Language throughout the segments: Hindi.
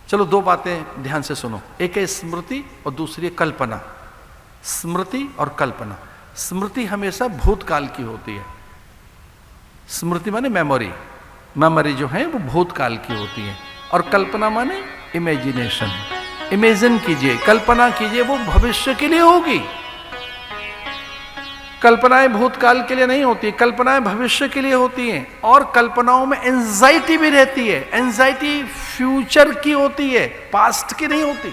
चलो दो बातें ध्यान से सुनो, एक है स्मृति और दूसरी है कल्पना। स्मृति और कल्पना। स्मृति हमेशा भूतकाल की होती है। स्मृति माने मेमोरी, मेमोरी जो है वो भूतकाल की होती है। और कल्पना माने इमेजिनेशन, इमेजिन कीजिए, कल्पना कीजिए, वो भविष्य के लिए होगी। कल्पनाएं भूतकाल के लिए नहीं होती, कल्पनाएं भविष्य के लिए होती हैं। और कल्पनाओं में एंजाइटी भी रहती है। एंजाइटी फ्यूचर की होती है, पास्ट की नहीं होती।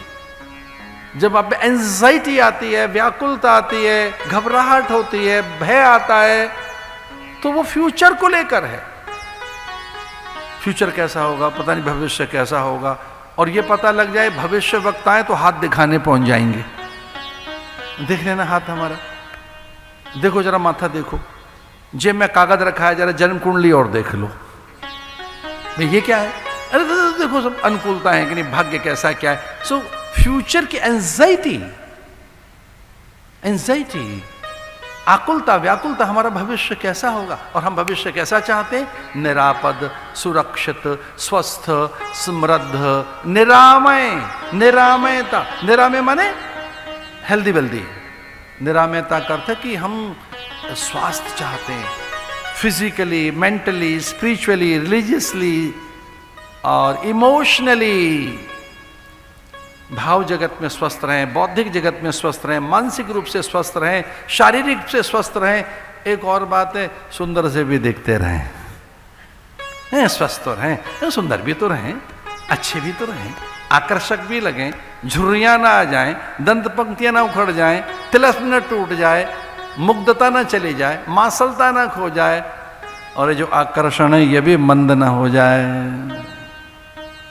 जब आप एंजाइटी आती है, व्याकुलता आती है, घबराहट होती है, भय आता है, तो वो फ्यूचर को लेकर है। फ्यूचर कैसा होगा पता नहीं, भविष्य कैसा होगा। और ये पता लग जाए भविष्य वक्ताएं तो हाथ दिखाने पहुंच जाएंगे। देख लेना हाथ हमारा, देखो जरा माथा देखो, जेब में कागज रखा है, जरा जन्म कुंडली और देख लो, ये क्या है? अरे देखो सब अनुकूलता है कि नहीं, भाग्य कैसा क्या है। सो फ्यूचर की एंजाइटी, एंजाइटी, आकुलता, व्याकुलता, हमारा भविष्य कैसा होगा। और हम भविष्य कैसा चाहते हैं? निरापद, सुरक्षित, स्वस्थ, समृद्ध, निरामय। निरामयता, निरामय माने हेल्दी वेल्दी। निरामयता का अर्थ है कि हम स्वास्थ्य चाहते हैं, फिजिकली, मेंटली, स्पिरिचुअली, रिलीजियसली और इमोशनली। भाव जगत में स्वस्थ रहें, बौद्धिक जगत में स्वस्थ रहें, मानसिक रूप से स्वस्थ रहें, शारीरिक रूप से स्वस्थ रहें। एक और बात है, सुंदर से भी दिखते रहें, स्वस्थ तो रहें, सुंदर भी तो रहें, अच्छे भी तो रहें, आकर्षक भी लगें, झुर्रियां ना आ जाएं, दंत पंक्तियां ना उखड़ जाएं, तिलस्म न टूट जाए, मुग्धता ना चली जाए, मासलता ना खो जाए, और ये जो आकर्षण है ये भी मंद ना हो जाए।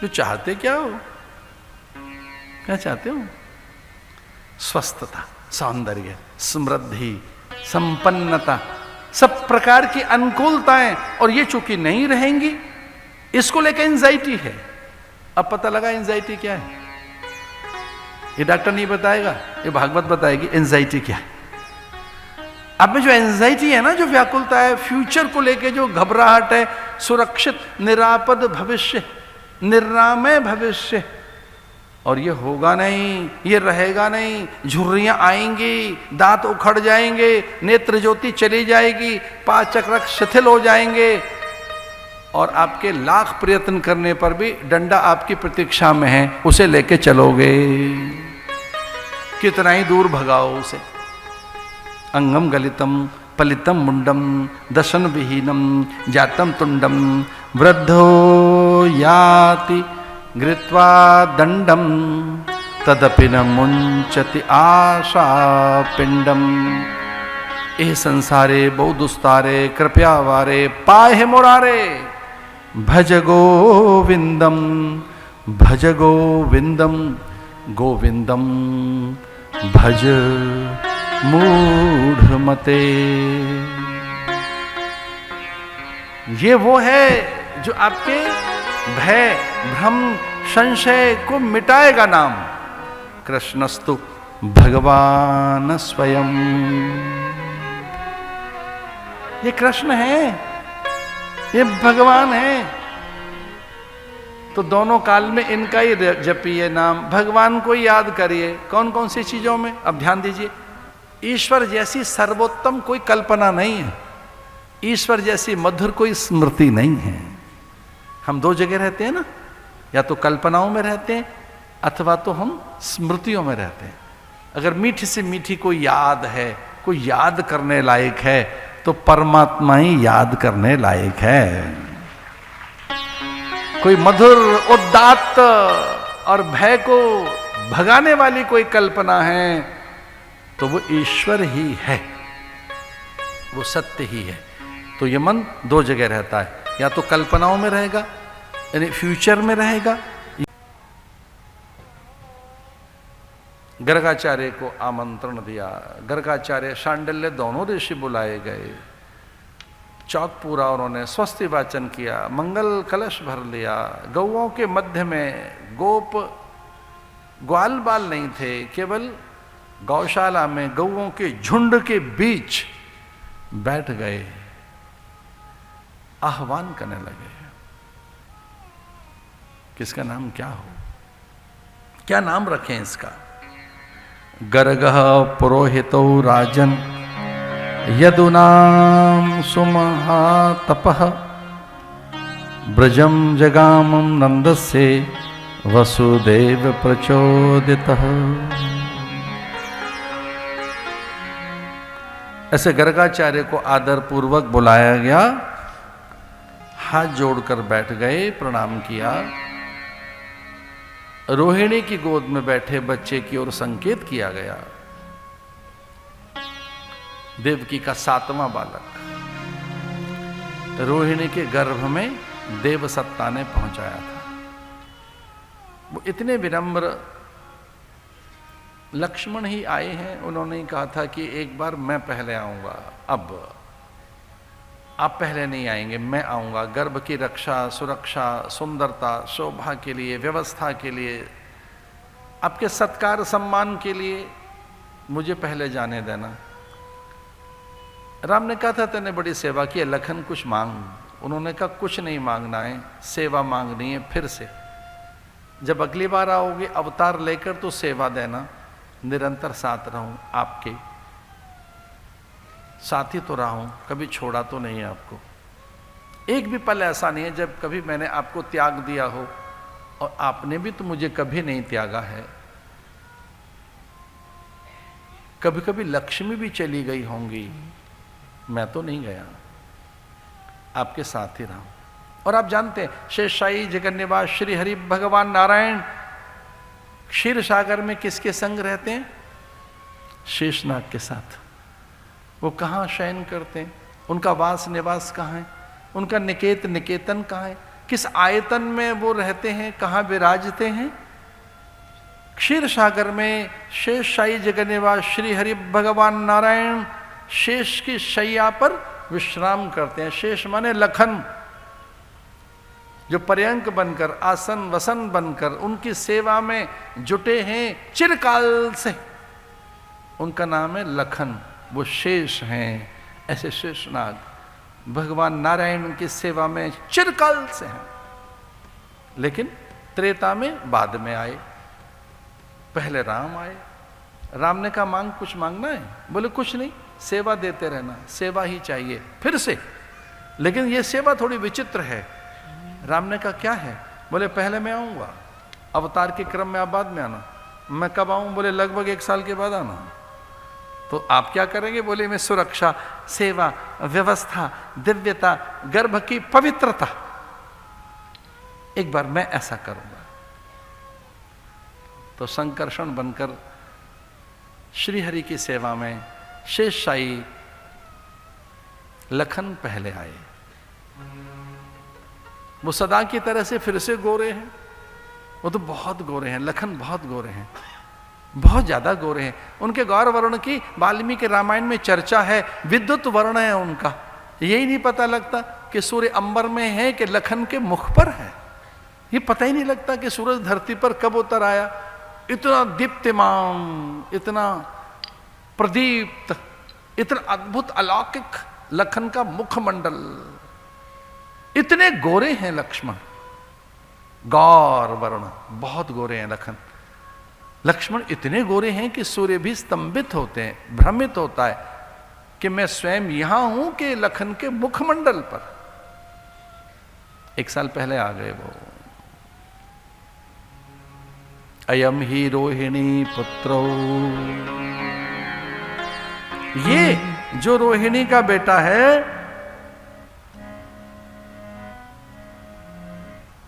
जो चाहते क्या हो, क्या चाहते हो? स्वस्थता, सौंदर्य, समृद्धि, संपन्नता, सब प्रकार की अनुकूलताएं। और ये चूंकि नहीं रहेंगी, इसको लेकर एंजाइटी है। अब पता लगा एंजाइटी क्या है? ये डॉक्टर नहीं बताएगा, ये भागवत बताएगी एंजाइटी क्या है। अब में जो एंजाइटी है ना, जो व्याकुलता है, फ्यूचर को लेके जो घबराहट है, सुरक्षित, निरापद भविष्य, निरामय भविष्य, और ये होगा नहीं, ये रहेगा नहीं, झुर्रियां आएंगी, दांत उखड़ जाएंगे, नेत्र ज्योति चली जाएगी, पाचक शिथिल हो जाएंगे, और आपके लाख प्रयत्न करने पर भी डंडा आपकी प्रतीक्षा में है, उसे लेके चलोगे, कितना ही दूर भगाओ उसे। अंगम गलितम पलितम मुंडम दशन विहीनम जातम तुंडम वृद्धो याति गृत्वा दंडम तदपि न मुंचति आशा पिंडम। एह संसारे बहु दुस्तारे कृपया वारे पाहे मुरारे भज गोविंदम भज गोविंदम गोविंदम भज मूढ़ मते। ये वो है जो आपके भय, भ्रम, संशय को मिटाएगा नाम। कृष्णस्तु भगवान स्वयं। ये कृष्ण है, ये भगवान है। तो दोनों काल में इनका ही जपिए नाम, भगवान को याद करिए। कौन कौन सी चीजों में? अब ध्यान दीजिए, ईश्वर जैसी सर्वोत्तम कोई कल्पना नहीं है, ईश्वर जैसी मधुर कोई स्मृति नहीं है। हम दो जगह रहते हैं ना, या तो कल्पनाओं में रहते हैं अथवा तो हम स्मृतियों में रहते हैं। अगर मीठी से मीठी कोई याद है, कोई याद करने लायक है, तो परमात्मा ही याद करने लायक है। कोई मधुर, उदात्त और भय को भगाने वाली कोई कल्पना है, तो वो ईश्वर ही है, वो सत्य ही है। तो ये मन दो जगह रहता है, या तो कल्पनाओं में रहेगा, यानी फ्यूचर में रहेगा। गर्गाचार्य को आमंत्रण दिया, गर्गाचार्य, शांडिल्य दोनों ऋषि बुलाए गए। चौक पूरा उन्होंने स्वस्ति वाचन किया, मंगल कलश भर लिया। गौओं के मध्य में गोप ग्वाल बाल नहीं थे, केवल गौशाला में गौओं के झुंड के बीच बैठ गए, आह्वान करने लगे, किसका नाम क्या हो, क्या नाम रखें इसका? गर्गः पुरोहितो राजन यदुनाम सुमहातपः ब्रजम जगामं नंदस्य वसुदेव प्रचोदितः। ऐसे गर्गाचार्य को आदर पूर्वक बुलाया गया, हाथ जोड़कर बैठ गए, प्रणाम किया। रोहिणी की गोद में बैठे बच्चे की ओर संकेत किया गया। देवकी का 7वां बालक रोहिणी के गर्भ में देवसत्ता ने पहुंचाया था। वो इतने विनम्र लक्ष्मण ही आए हैं, उन्होंने ही कहा था कि एक बार मैं पहले आऊंगा, अब आप पहले नहीं आएंगे, मैं आऊंगा। गर्भ की रक्षा, सुरक्षा, सुंदरता, शोभा के लिए, व्यवस्था के लिए, आपके सत्कार सम्मान के लिए मुझे पहले जाने देना। राम ने कहा था तेने बड़ी सेवा की है, लखन कुछ मांग। उन्होंने कहा कुछ नहीं मांगना है, सेवा मांगनी है फिर से। जब अगली बार आओगे अवतार लेकर तो सेवा देना, निरंतर साथ रहूं, आपके साथ ही तो रहा हूं, कभी छोड़ा तो नहीं है आपको। एक भी पल ऐसा नहीं है जब कभी मैंने आपको त्याग दिया हो, और आपने भी तो मुझे कभी नहीं त्यागा है। कभी कभी लक्ष्मी भी चली गई होंगी, मैं तो नहीं गया, आपके साथ ही रहा हूं। और आप जानते हैं शेषशाही जगन्निवास श्री हरि भगवान नारायण क्षीर सागर में किसके संग रहते हैं? शेषनाग के साथ। वो कहाँ शयन करते हैं? उनका वास निवास कहाँ है? उनका निकेत निकेतन कहाँ है? किस आयतन में वो रहते हैं? कहाँ विराजते हैं? क्षीर सागर में शेषशाही जगन्निवास श्री हरि भगवान नारायण शेष की शैया पर विश्राम करते हैं। शेष माने लखन, जो पर्यंक बनकर, आसन वसन बनकर उनकी सेवा में जुटे हैं चिरकाल से, उनका नाम है लखन, वो शेष हैं। ऐसे शेषनाग भगवान नारायण की सेवा में चिरकाल से हैं, लेकिन त्रेता में बाद में आए, पहले राम आए। राम ने कहा मांग, कुछ मांगना है? बोले कुछ नहीं, सेवा देते रहना, सेवा ही चाहिए फिर से। लेकिन ये सेवा थोड़ी विचित्र है। राम ने कहा क्या है? बोले पहले मैं आऊंगा, अवतार के क्रम में आप बाद में आना। मैं कब आऊं? बोले लगभग 1 साल के बाद आना। तो आप क्या करेंगे? बोले मैं सुरक्षा, सेवा, व्यवस्था, दिव्यता, गर्भ की पवित्रता, एक बार मैं ऐसा करूंगा। तो संकर्षण बनकर श्रीहरि की सेवा में शेषशाही लखन पहले आए। वो सदा की तरह से फिर से गोरे हैं, वो तो बहुत गोरे हैं, लखन बहुत गोरे हैं, बहुत ज्यादा गोरे हैं। उनके गौर वर्ण की वाल्मीकि रामायण में चर्चा है, विद्युत वर्ण है उनका। यही नहीं पता लगता कि सूर्य अंबर में है कि लखन के मुख पर है। ये पता ही नहीं लगता कि सूरज धरती पर कब उतर आया। इतना दीप्तिमान, इतना प्रदीप्त, इतना अद्भुत अलौकिक लखन का मुखमंडल। इतने गोरे हैं लक्ष्मण, गौर वर्ण, बहुत गोरे हैं लखन। लक्ष्मण इतने गोरे हैं कि सूर्य भी स्तंभित होते हैं, भ्रमित होता है कि मैं स्वयं यहां हूं कि लखन के मुखमंडल पर। 1 साल पहले आ गए वो। अयम ही रोहिणी पुत्रो, ये जो रोहिणी का बेटा है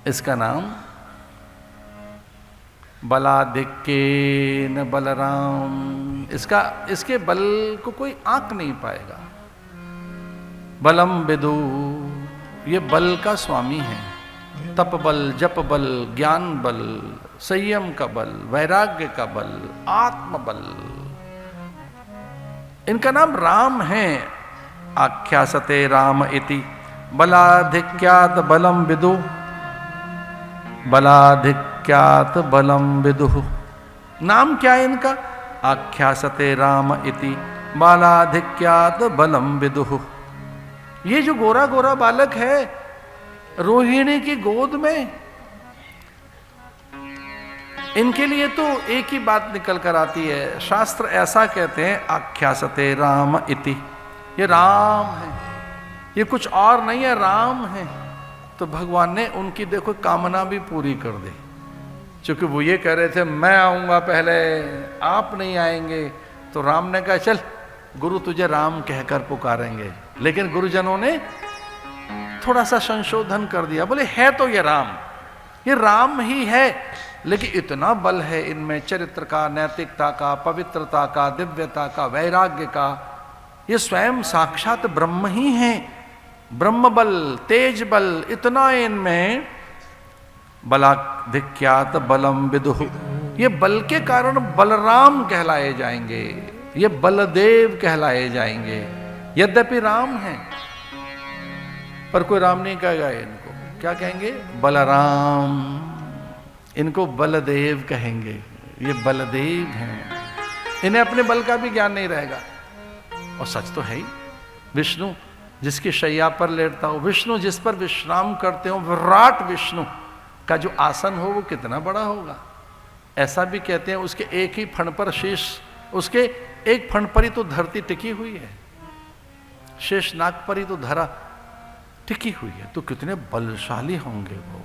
इसका नाम बलाधिक्येन बलराम। इसके बल को कोई आंक नहीं पाएगा। बलम विदु, ये बल का स्वामी है। तप बल, जप बल, ज्ञान बल, संयम का बल, वैराग्य का बल, आत्म बल। इनका नाम राम है। आख्यासते राम इति बलाधिक्यात बलम विदु, बलाधिक्यात बलम विदुः। नाम क्या है इनका? आख्यासते राम इति बालाधिक्यात बलम विदुः। ये जो गोरा गोरा बालक है रोहिणी की गोद में, इनके लिए तो एक ही बात निकल कर आती है, शास्त्र ऐसा कहते हैं, आख्यासते राम इति, ये राम है, ये कुछ और नहीं है, राम है। तो भगवान ने उनकी देखो कामना भी पूरी कर दी, क्योंकि वो ये कह रहे थे मैं आऊंगा पहले, आप नहीं आएंगे। तो राम ने कहा चल गुरु तुझे राम कहकर पुकारेंगे, लेकिन गुरुजनों ने थोड़ा सा संशोधन कर दिया, बोले है तो ये राम ही है, लेकिन इतना बल है इनमें चरित्र का, नैतिकता का, पवित्रता का, दिव्यता का, वैराग्य का, ये स्वयं साक्षात ब्रह्म ही है, ब्रह्म बल, तेज बल इतना इनमें, बलाधिक्यात बलम विदुः, ये बल के कारण बलराम कहलाए जाएंगे, ये बलदेव कहलाए जाएंगे। यद्यपि राम है पर कोई राम नहीं कहेगा इनको, क्या कहेंगे? बलराम, इनको बलदेव कहेंगे, ये बलदेव हैं। इन्हें अपने बल का भी ज्ञान नहीं रहेगा। और सच तो है ही, विष्णु जिसकी शैया पर लेटता हो, विष्णु जिस पर विश्राम करते हो, विराट विष्णु का जो आसन हो वो कितना बड़ा होगा। ऐसा भी कहते हैं उसके एक ही फण पर शीश, उसके एक फण पर ही तो धरती टिकी हुई है, शेष नाग पर ही तो धरा टिकी हुई है, तो कितने बलशाली होंगे वो।